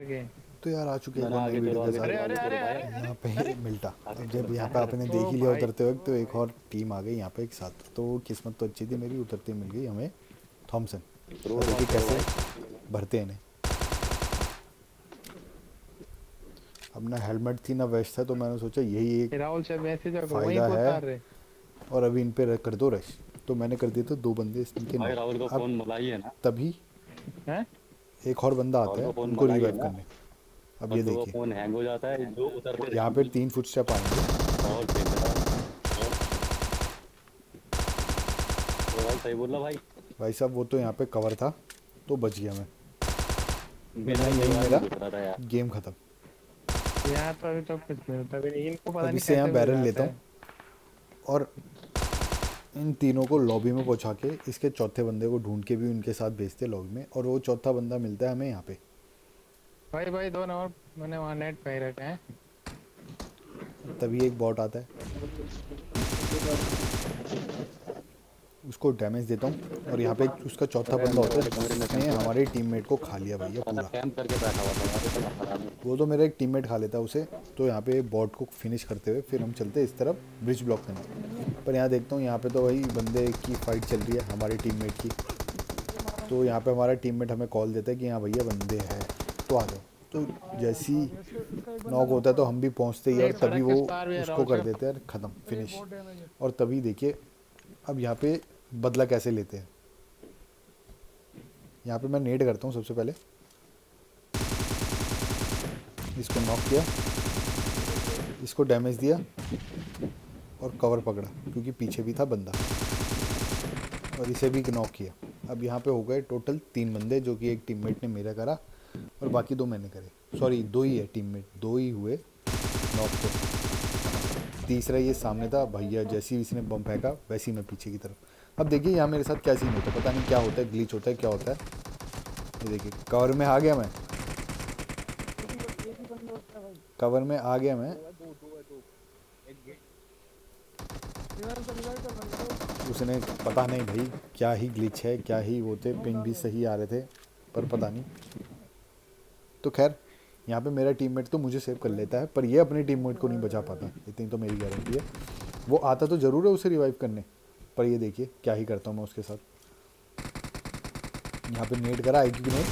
के तो यार आ चुके हैं एक मैंने और नई आगे चलो वीडियो के आगे अरे चलो अरे आगे साथ। अरे चलो भाई। अरे अरे यहाँ पे अरे मिलता। आगे अब चलो जब यहाँ पे आगे आपने चलो। देख ओ ही लिया भाई उतरते वक्त तो एक और टीम आ गई यहाँ पे एक साथ। तो किस्मत तो अच्छी थी मेरी, उतरते मिल गई हमें थॉमसन। शुरू और देखिए मत करो कैसे भाई। भरते हैं इन्हें। अब ना हेलमेट थी ना वेस्ट था, तो मैंने सोचा यही एक ये राहुल से मैसेज को वहीं फ़ायदा पे है। उतार रहे। और अभी इन पे कर दो रश। तो मैंने कर दिए थे 2 बंदे इनके भाई नॉक। राहुल को अब फोन मलाई है ना। तभी हैं एक और बंदा आता राहुल को है फोन उनको मलाई है रिवाइव ना। करने। अब ये बंदों का देखिए फोन हैंग हो जाता है जो उतरते यहाँ पे 3 फुटस्टेप आएंगे। राहुल फेंक देता है। तो भाई सही बोल रहा भाई। भाई साहब वो तो यहाँ पे कवर था तो बच गया मैं, मेरा वरना भी यही दिमाग में मेरा घुस रहा था यार। गेम ख़त्म। यहाँ तो अभी तो कुछ नहीं होता, अभी इनको पता अब नहीं इससे यहाँ कैसे मिल बैरल जाता लेता हूँ है। और इन तीनों को लॉबी में पहुँचा के इसके चौथे बंदे को ढूंढ के भी उनके साथ भेजते लॉबी में, और वो चौथा बंदा मिलता है हमें यहाँ पे। भाई भाई 2 नंबर मैंने वहाँ नेट पे ही रखे हैं। तभी एक बॉट आता है, उसको डैमेज देता हूँ। और यहाँ पे उसका चौथा अरे बंदा अंदर होता है वाले कमरे में जिसने कैंप कर हमारे टीममेट को खा लिया भैया साला पूरा। कैंप करके बैठा हुआ था यार इतना खराब। वो तो मेरा एक टीममेट खा लेता है उसे। तो यहाँ पे बॉट को फिनिश करते हुए फिर हम चलते हैं इस तरफ ब्रिज ब्लॉक करने। पर यहाँ देखता हूँ यहाँ पे तो वही बंदे की फाइट चल रही है हमारे टीममेट की। तो यहाँ पे हमारा टीममेट हमें कॉल देता है कि हाँ भैया बंदे हैं तो आ जाओ। तो जैसी नॉक होता है तो हम भी पहुँचते ही हैं, एक और तभी सड़क के वो उस पार भी है उसको राहुल कर से। देते हैं ख़त्म फिनिश। और तभी देखिए अब यहाँ पे बदला कैसे लेते हैं। यहाँ पे मैं नेड करता हूँ सबसे पहले, इसको नॉक किया, इसको डैमेज दिया और कवर पकड़ा क्योंकि पीछे भी था बंदा, और इसे भी नॉक किया। अब यहाँ पे हो गए टोटल 3 बंदे, जो कि एक टीममेट ने मेरा करा और बाकी 2 मैंने करे। सॉरी 2 ही है टीममेट, 2 ही हुए नॉक। तो तीसरा ये सामने था भैया, जैसे ही इसने बम फेंका वैसे ही मैं पीछे की तरफ। अब देखिए यहाँ मेरे साथ क्या सीन होता है, पता नहीं क्या होता है, ग्लिच होता है क्या होता है। ये देखिए कवर में आ गया मैं, कवर में आ गया मैं। उसने पता नहीं भाई क्या ही ग्लिच है क्या ही वो थे, पिंग भी सही आ रहे थे पर पता नहीं। तो खैर यहाँ पे मेरा टीममेट तो मुझे सेव कर लेता है, पर ये अपने टीममेट को नहीं बचा पाता, इतनी तो मेरी गारंटी है। वो आता तो ज़रूर है उसे रिवाइव करने, पर ये देखिए क्या ही करता हूँ मैं उसके साथ। यहाँ पे नेट करा आईक्यू की नेट,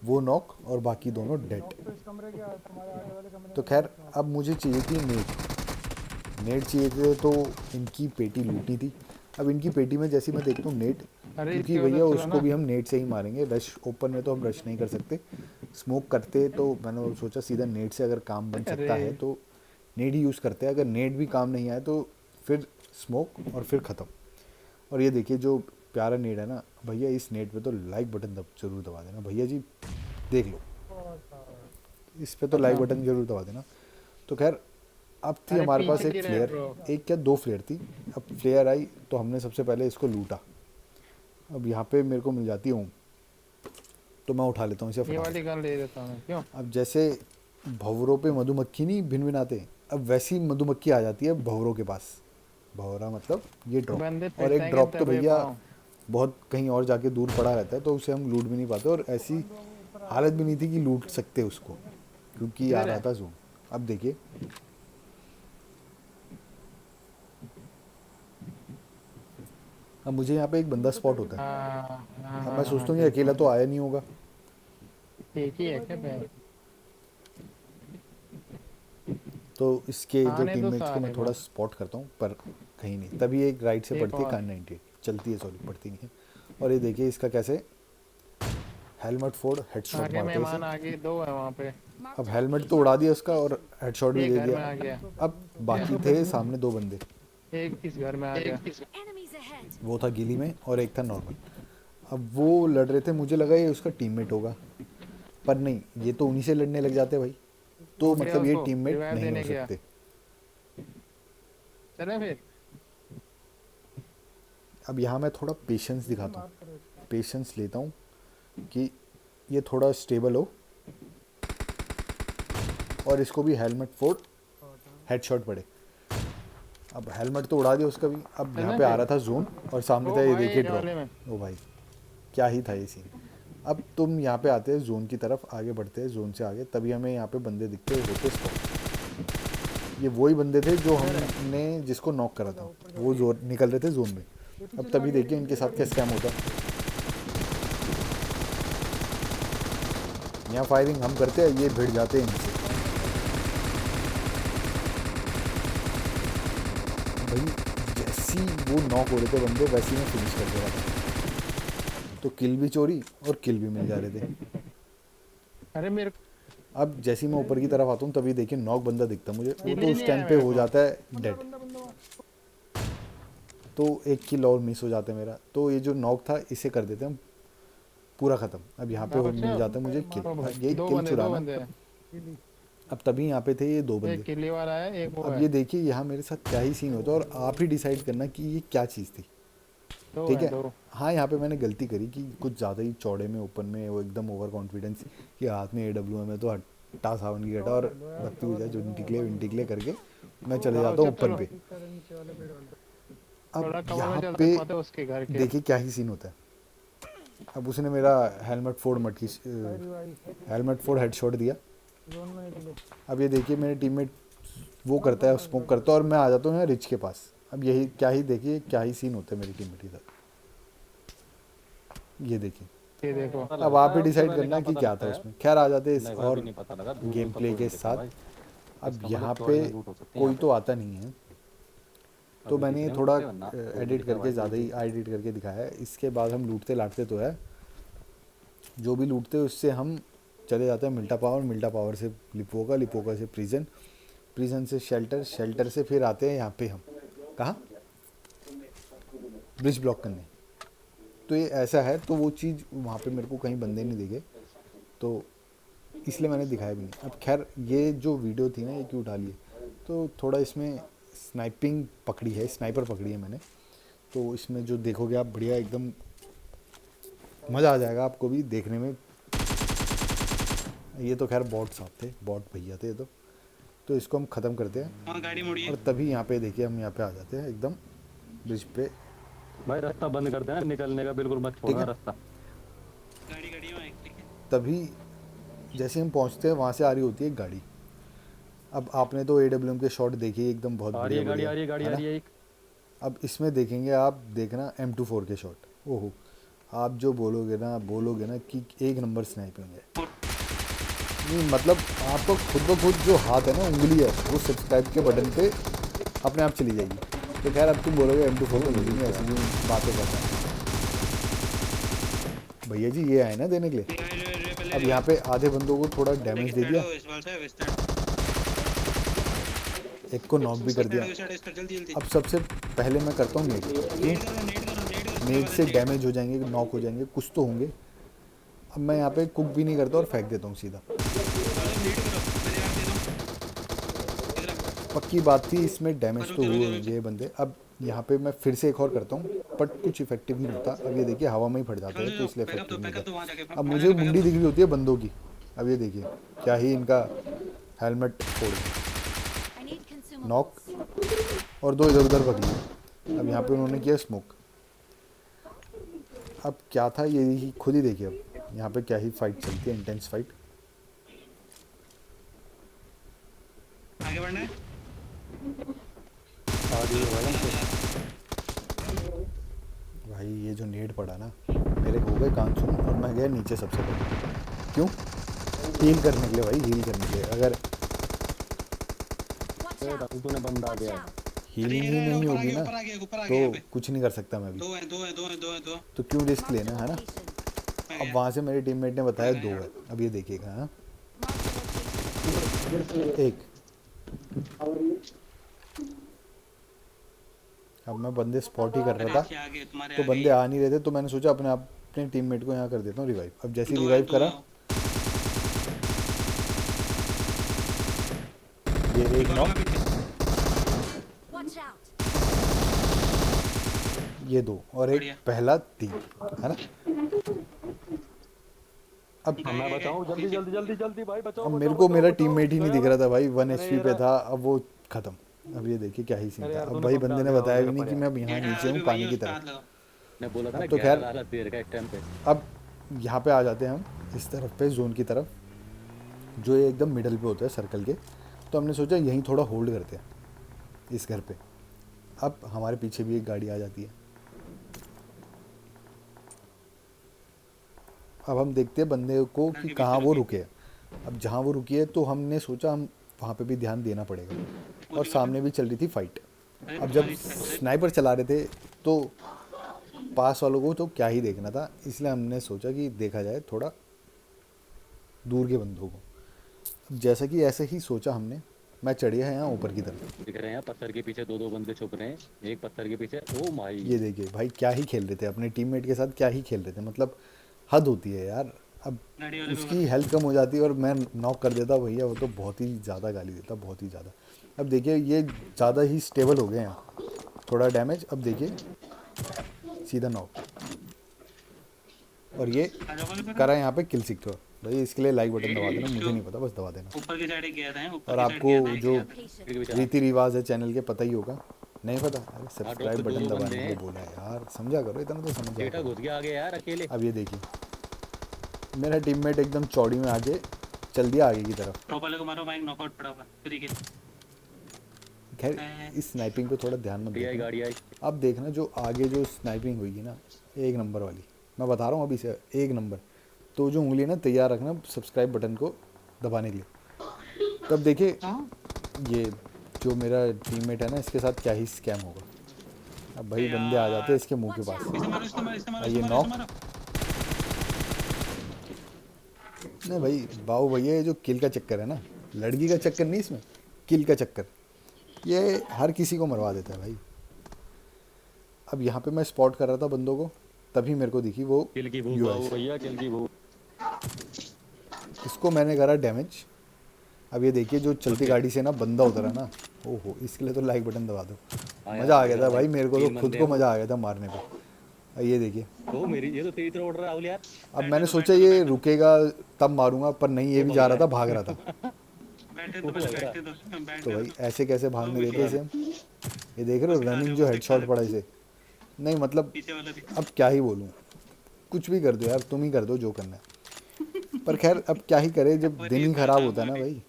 वो नॉक और बाकी दोनों डेड। तो खैर अब मुझे चाहिए थी नेट, नेट चाहिए थे तो इनकी पेटी लूटी थी। अब इनकी पेटी में जैसे मैं देखता हूँ नेट, अरे क्योंकि इसके उधर भैया चलो उसको ना। भी हम नेट से ही मारेंगे, रश ओपन में तो हम रश नहीं कर सकते। स्मोक करते तो मैंने सोचा सीधा नेट से अगर काम बन अरे सकता है तो नेट ही यूज़ करते हैं। अगर नेट भी काम नहीं आए तो फिर स्मोक और फिर ख़त्म। और ये देखिए जो प्यारा नेट है ना भैया, इस नेट पे तो लाइक बटन ज़रूर दबा देना भैया जी, देख लो इस पे तो लाइक हाँ। बटन जरूर दबा देना। तो खैर अब थी अरे हमारे पास पीछे एक गिरे हैं फ्लेयर, ब्रो। एक क्या 2 फ्लेयर थी। अब फ्लेयर आई तो हमने सबसे पहले इसको लूटा। अब यहाँ पे मेरे को मिल जाती हूँ तो मैं उठा लेता हूँ इसे ये वाली फटाफट। गन ले देता हूँ मैं, क्यों? अब जैसे भंवरों पे मधुमक्खी नहीं भिन भिनाते, अब वैसी मधुमक्खी आ जाती है भंवरों के पास। भंवरा मतलब ये ड्रॉप। बंदे और एक पिटाएंगे ड्रॉप तो दबे भैया पाँव। बहुत कहीं और जाके दूर पड़ा रहता है तो उसे हम लूट भी नहीं पाते, और ऐसी हालत भी नहीं थी कि लूट सकते उसको क्योंकि आ किधर रहा है? था जोन। अब देखिए अब मुझे यहाँ पे एक बंदा स्पॉट होता है। हाँ हाँ अब हाँ मैं हाँ, सोचता हूँ ये देखो अकेला तो आया नहीं होगा, एक ही है क्या पे? तो इसके जो आने दो टीममेट्स को मैं सारे थोड़ा वो। स्पॉट करता हूँ पर कहीं नहीं। तभी एक राइट से एक पड़ती है और। कान 98 चलती है, सॉरी पड़ती नहीं है। और ये देखिए इसका कैसे हेलमेट फोड़ हेडशॉट आगे मारते हैं इसे। मेहमान आगे 2 है वहाँ पे। अब हेलमेट तो उड़ा दिया उसका और हेडशॉट भी एक दे घर दिया। में आ गया। अब बाकी थे सामने 2 बंदे, एक इस घर में आ गया। Enemies ahead. वो था गिली में और एक था नॉर्मल। अब वो लड़ रहे थे, मुझे लगा ये उसका टीममेट होगा, पर नहीं, ये तो उन्हीं से लड़ने लग जाते भाई। तो हो गया मतलब ये उसको टीममेट रिवाइव नहीं हो देने गया। सकते। चले फिर। अब यहाँ मैं थोड़ा पेशेंस दिखाता हूँ, पेशेंस लेता हूँ कि ये थोड़ा स्टेबल हो और इसको भी हेलमेट फोड़ हेडशॉट पड़े। अब हेलमेट तो उड़ा दिया उसका भी। अब यहाँ चलें पे आ फिर। रहा था जोन और सामने ओ था ये भाई देखिए ये वाले में। ड्रॉप। ओ भाई क्या ही था ये सीन। अब तुम यहाँ पे आते हैं जोन की तरफ, आगे बढ़ते हैं जोन से आगे, तभी हमें यहाँ पे बंदे दिखते होते स्पॉट। ये वही बंदे थे जो हमने जिसको नॉक करा था, वो जोन निकल रहे थे जोन में। अब तभी देखिए इनके साथ क्या स्कैम होता है। यहाँ फायरिंग हम करते हैं, ये भिड़ जाते हैं इनसे। भाई जैसी वो नॉक हो रहे थे बंदे, वैसे ही मैं फिनिश कर दे रहा था। तो किल भी चोरी और किल भी मिल जा रहे थे। अरे मेरे अब जैसे ही मैं ऊपर की तरफ आता हूँ तभी देखिए नॉक बंदा दिखता मुझे, वो ये तो नहीं उस आया टाइम पे मेरे हो को। जाता है डेड। तो एक किल और मिस हो जाता है मेरा, तो ये जो नॉक था इसे कर देते हैं हम पूरा ख़त्म। अब यहाँ पे मिल जाता है मुझे किल, अब ये दो किल बंदे चुराना। हैं। अब तभी यहाँ पे थे ये दो एक बंदे। किले वाला है, एक वो अब है। ये देखिए यहाँ मेरे साथ क्या ही सीन होता है और आप ही डिसाइड करना कि ये क्या चीज़ थी। दो ठीक है, है, दो। हाँ यहाँ पे मैंने गलती करी कि कुछ ज़्यादा ही चौड़े में ओपन में वो एकदम ओवर कॉन्फिडेंस कि हाथ में AWM है तो हट्टा सावन की घटा और बत्ती हो जाए जो विंटिकले करके मैं चले जाता हूँ ऊपर पे। थोड़ा अब कवर यहाँ में चल पे सकते उसके घर के। देखिए क्या ही सीन होता है। अब उसने मेरा हेलमेट फोड़ हेडशॉट दिया। अब ये देखिए मेरे टीममेट वो करता है, स्मोक करता है और मैं आ जाता हूँ यहाँ रिच के पास। अब यही क्या ही देखिए क्या ही सीन होता है मेरी टीममेट के साथ, ये देखिए। ये देखो। अब आप ही डिसाइड करना कि क्या था उसमें। खैर आ जाते इस और नहीं पता लगा गेम प्ले के साथ। अब इसका यहाँ मतलब पे चौड़े में लूट हो सकते हैं कोई यहाँ तो आता नहीं है, तो अभी मैंने किसी ने थोड़ा उठते वरना कोई एडिट दिखा करके भाई ज़्यादा ही एडिट करके दिखाया है। इसके बाद हम लूटते लाटते तो है, जो भी लूटते हैं उससे हम चले जाते हैं मिल्टा पावर, मिल्टा पावर से लिपोका, लिपोका से प्रिजन, प्रिजन से शेल्टर, शेल्टर से फिर आते हैं यहाँ पे हम कहाँ ब्रिज ब्लॉक करने। तो ये ऐसा है, तो वो चीज़ वहाँ पे मेरे को कहीं बंदे नहीं दिखे तो इसलिए मैंने दिखाया भी नहीं। अब खैर ये जो वीडियो थी ना ये क्यों डाली है, तो थोड़ा इसमें स्नाइपिंग पकड़ी है, स्नाइपर पकड़ी है मैंने। तो इसमें जो देखोगे आप बढ़िया एकदम मज़ा आ जाएगा आपको भी देखने में। ये तो खैर बॉट साहब थे, बॉट भैया थे ये तो इसको हम ख़त्म करते हैं। हाँ गाड़ी मुड़ी है। और तभी यहाँ पे देखिए हम यहाँ पे आ जाते हैं एकदम ब्रिज पे। भाई रास्ता बंद कर देना निकलने का, बिल्कुल मत ठीक छोड़ना है। रास्ता। गाड़ी गाड़ी में एक ठीक है। तभी जैसे हम पहुँचते हैं वहाँ से आ रही होती है एक गाड़ी। अब आपने तो AWM के शॉट देखे एकदम बहुत आ रही बढ़िया है गाड़ी, बढ़िया, आ रही है गाड़ी, है आ ना? रही है एक। अब इसमें देखेंगे आप, देखना M24 के शॉट, ओहो आप जो बोलोगे ना कि एक नंबर स्नाइपिंग है। नहीं मतलब आपको खुद ब खुद जो हाथ है ना, उंगली है, वो सब्सक्राइब के बटन पे अपने आप चली जाएगी। तो खैर अब तुम बोलोगे M24 में मिली नहीं, ऐसी बातें करता है भैया जी, ये आए ना देने के लिए। अब यहाँ पे आधे बंदों को थोड़ा डैमेज दे दिया, एक को नॉक भी कर दिया। अब सबसे पहले मैं करता हूँ नेट, नेट से डैमेज हो जाएंगे, नॉक हो जाएंगे, कुछ तो होंगे। अब मैं यहाँ पे कुक भी नहीं करता और फेंक देता हूँ सीधा। पक्की बात थी इसमें डैमेज तो हुए होंगे ये बंदे। अब यहाँ पे मैं फिर से एक और करता हूँ बट कुछ इफेक्टिव नहीं होता। अब ये देखिए हवा में ही फट जाता है तो इसलिए इफेक्टिव नहीं होता। अब मुझे मुंडी दिख रही होती है बंदों की। अब ये देखिए क्या ही इनका हेलमेट फोड़ नॉक और दो इधर उधर भगी। अब यहाँ पे उन्होंने किया स्मोक। अब क्या था ये ही खुद ही देखिए। अब यहाँ पे क्या ही फाइट चलती है, इंटेंस फाइट। आगे बढ़ना है। आ रही है भाई हमसे। भाई ये जो नेट पड़ा ना, मेरे हो गए कान सुन और मैं गया नीचे सबसे पहले। क्यों? हील करने के लिए भाई, हील करने के लिए। अगर तूने बंदा आ गया। हीलिंग ही नहीं होगी ना तो कुछ नहीं कर सकता मैं भी। दो है। तो क्यों रिस्क लेना, है ना? अब वहाँ से मेरे टीममेट ने बताया 2 है। अब ये देखिएगा, हाँ एक। अब मैं बंदे स्पॉट ही कर रहा था तो बंदे आ नहीं रहे थे, तो मैंने सोचा अपने टीममेट को यहाँ कर देता हूँ रिवाइव। अब जैसे ही रिवाइव करा, ये एक नॉक, ये 2 और एक पहला 3, है ना? अब मैं बचाऊं जल्दी जल्दी जल्दी जल्दी भाई बचाओ। अब मेरे को मेरा टीममेट ही नहीं दिख रहा था भाई, 1 HP पे था। अब वो खत्म। अब ये देखिए क्या ही सीन था। अब भाई बंदे ने बताया भी नहीं कि मैं अब यहाँ नीचे हूँ पानी की तरफ। मैं बोला था ना तो खैर 11 देर का एक टाइम पे। अब यहाँ पे आ जाते हैं हम इस तरफ पे जोन की तरफ, जो ये एकदम मिडल पे होता है सर्कल के। तो हमने सोचा यहीं थोड़ा होल्ड करते हैं इस घर पे। अब हमारे पीछे भी एक गाड़ी आ जाती है। अब हम देखते हैं बंदे को कि कहाँ वो रुके है। अब जहाँ वो रुकी है तो हमने सोचा हम वहाँ पे भी ध्यान देना पड़ेगा। और सामने भी चल रही थी फाइट। अब जब स्नाइपर चला रहे थे तो पास वालों को तो क्या ही देखना था, इसलिए हमने सोचा कि देखा जाए थोड़ा दूर के बंदों को। अब जैसा कि ऐसे ही सोचा हमने, मैं चढ़ गया यहाँ ऊपर की तरफ। दिख रहे हैं पत्थर के पीछे दो बंदे छुप रहे हैं, एक पत्थर के पीछे। ओ माई, ये देखिए भाई क्या ही खेल रहे थे, अपने टीममेट के साथ क्या ही खेल रहे थे, मतलब हद होती है यार। अब गाड़ी वाले उसकी हेल्थ कम हो जाती है और मैं नॉक कर देता भैया, वो तो बहुत ही ज़्यादा गाली देता, बहुत ही ज़्यादा। अब देखिए ये ज़्यादा ही स्टेबल हो गए हैं, थोड़ा डैमेज। अब देखिए सीधा नॉक। और ये आ जाओ बोले करा यहाँ पे किल सिक्योर। भाई इसके लिए लाइक बटन दबा देना, मुझे नहीं पता, बस दबा देना। ऊपर की साइड गया था, ऊपर और की साइड गया आपको था, जो Location. रीति रिवाज है चैनल के पता ही होगा, नहीं पता? अरे सब्सक्राइब ड्रॉप पे बटन दो दबाने बंदे के लिए हैं। बोला है यार, समझा करो, इतना तो समझ बेटा जाओ। घुस गया आगे यार अकेले। अब ये देखिए मेरा टीममेट एकदम चौड़ी में आगे चल दिया आगे की तरफ। टॉप वाले को मारो, माइक नॉकआउट पड़ा हुआ फ्री के। खैर इस स्नाइपिंग पे थोड़ा ध्यान मत आई देना। गाड़ी आई। अब देखना जो आगे जो स्नाइपिंग हुई ना, एक नंबर वाली, मैं बता रहा हूँ अभी से, एक नंबर। तो जो उंगली ना तैयार रखना सब्सक्राइब बटन को दबाने के लिए। तब देखिए ये जो मेरा टीममेट है ना, इसके साथ क्या ही स्कैम होगा। अब भाई बंदे आ जाते हैं इसके मुंह के पास। इसे मारो, इसको मारो, इसको मारो, ये इसको मारो, नॉक। इसको मारो। नहीं भाई बाबू भैया, ये जो किल का चक्कर है ना, लड़की का चक्कर नहीं इसमें, किल का चक्कर, ये हर किसी को मरवा देता है भाई। अब यहाँ पे मैं स्पॉट कर रहा था बंदों को, तभी मेरे को दिखी वो किल की भूख US। बाबू भैया, किल की भूख। इसको मैंने करा डैमेज। अब ये देखिए जो चलती गाड़ी से ना बंदा उतरा ना, ओहो, इसके लिए तो लाइक बटन दबा दो। मज़ा आ गया था भाई, मेरे को तो खुद को मज़ा आ गया था मारने पे। अब ये देखिए ओ मेरी, ये तो तेरी तरफ उड़ रहा है राहुल यार। अब मैंने सोचा ये रुकेगा तब मारूंगा, पर नहीं, ये भी जा रहा था, भाग रहा था। बैठे तो पहले, बैठे दो, बैठे तो दो। भाई ऐसे कैसे भागने देते इसे हम। ये देख रहे हो रनिंग जो हेडशॉट पड़ा इसे, नहीं मतलब पीछे वाला भी। अब क्या ही बोलूँ, कुछ भी कर दो यार, तुम ही कर दो जो करना है। पर खैर अब क्या ही करे, जब दिन ही खराब होता है ना भाई,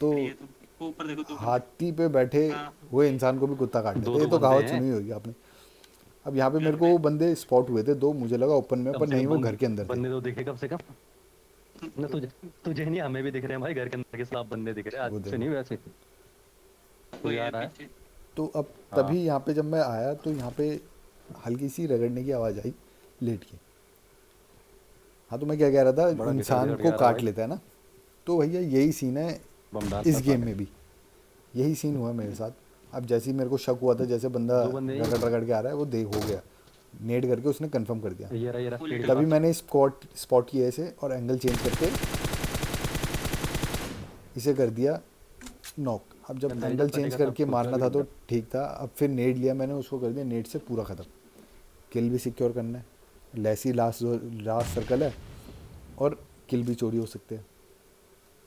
तो ये तो ऊपर देखो तो। हाथी पे बैठे हुए इंसान को भी कुत्ता काट लेते, ये तो बंदे कहावत हैं। सुनी होगी आपने। अब यहाँ पे मेरे को बंदे स्पॉट हुए थे दो, मुझे लगा ओपन में, पर नहीं, वो घर के अंदर थे। बंदे तो दिखे कम से कम ना, तुझे नहीं, हमें भी दिख रहे हैं भाई, घर के अंदर के सब बंदे दिख रहे हैं वो आज से, देखो। नहीं वैसे कोई आ रहा है। पीछे। तो अब तभी यहाँ पे जब मैं आया तो यहाँ पे हल्की सी रगड़ने की आवाज़ आई लेट की। हाँ तो मैं क्या कह रहा था, बड़ा इंसान गिटर को गिरा काट भाई। लेता है ना, तो भैया यही सीन है बमदार इस था गेम साले। में भी, यही सीन हुआ मेरे साथ। अब जैसे ही मेरे को शक हुआ था, जैसे बंदा दो बंदे हैं। रगड़ रगड़ के आ रहा है, वो देख हो गया, नेट करके उसने कंफर्म कर दिया। ये रहा पेड़ के तभी पास। मैंने स्पॉट किया इसे और एंगल चेंज करके इसे कर दिया नॉक। अब जब बंदा एंगल जब चेंज कटेगा करके तब मारना था तो बंदा। ठीक था। अब फिर नेट लिया मैंने, उसको कर दिया नेट से पूरा ख़त्म। किल भी सिक्योर करना है, लेसी लास्ट सर्कल है, और किल भी चोरी हो सकते हैं।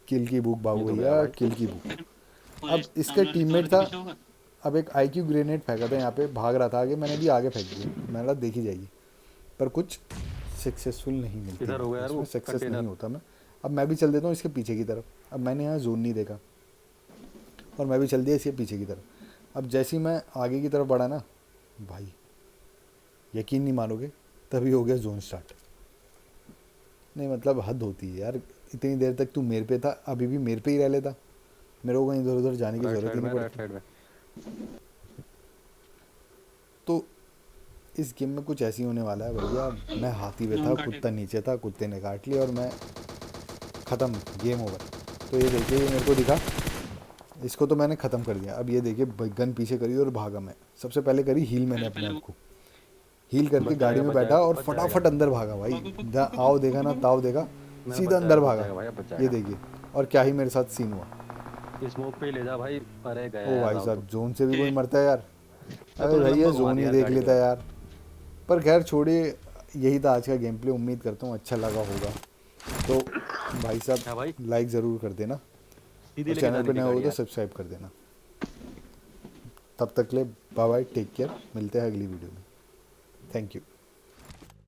किल की भूख बाबू ये तो भैया, गया भाई। किल की भूख। अब इसका टीममेट था, अब एक IQ ग्रेनेड फेंका था यहाँ पे, भाग रहा था आगे, मैंने भी आगे फेंक दिया, मैंने कहा देखी जाएगी, पर कुछ सक्सेसफुल नहीं मिलती, इधर हो गया यार वो इसमें सक्सेस कंटेनर। नहीं होता मैं। अब मैं भी चल देता हूँ इसके पीछे की तरफ। अब मैंने यहाँ जोन नहीं देखा और मैं भी चल दिया इसके पीछे की तरफ। अब जैसे ही मैं आगे की तरफ बढ़ा ना भाई, यकीन नहीं मानोगे, तभी हो गया जोन स्टार्ट। नहीं मतलब हद होती है यार, इतनी देर तक तू मेरे पे था, अभी भी मेरे पे ही रह लेता, मेरे को कहीं इधर उधर जाने की राइट ज़रूरत साइड ही में, नहीं राइट पड़ती। साइड में। तो इस गेम में कुछ ऐसी होने वाला है भैया, मैं हाथी पे था, कुत्ता नीचे था, कुत्ते ने काट लिया और मैं ख़त्म, गेम ओवर। तो ये देखिए, ये मेरे को दिखा, इसको तो मैंने ख़त्म कर दिया। अब ये देखिए गन पीछे करी और भागा मैं। सबसे पहले करी हील मैंने अपने आप को, हील करके बच गाड़ी जाएगा, में बच बैठा और जाएगा, बच फटाफट अंदर भागा भाई। जहाँ आओ देखा ना ताव देखा, मैं सीधा बच अंदर जाएगा, भागा। भाई, बच ये जाएगा। देखिए, और क्या ही मेरे साथ सीन हुआ। स्मोक पे ही ले जा भाई। अरे गया ओ यार भाई राहुल साहब, जोन से भी कोई मरता है यार। अरे थोड़ा भैया लंबा घुमा जोन ही दिया देख गाड़ी लेता है यार। पर खैर छोड़िए, यही था आज का गेम प्ले। उम्मीद करता हूँ अच्छा लगा होगा। तो भाई हाँ साहब भाई, लाइक ज़रूर कर देना, सीधी और लेके चैनल जाने पे की नए हो गाड़ी तो यार। सब्सक्राइब कर देना। तब तक ले बाय बाय, टेक केयर, मिलते हैं अगली वीडियो में। Thank you.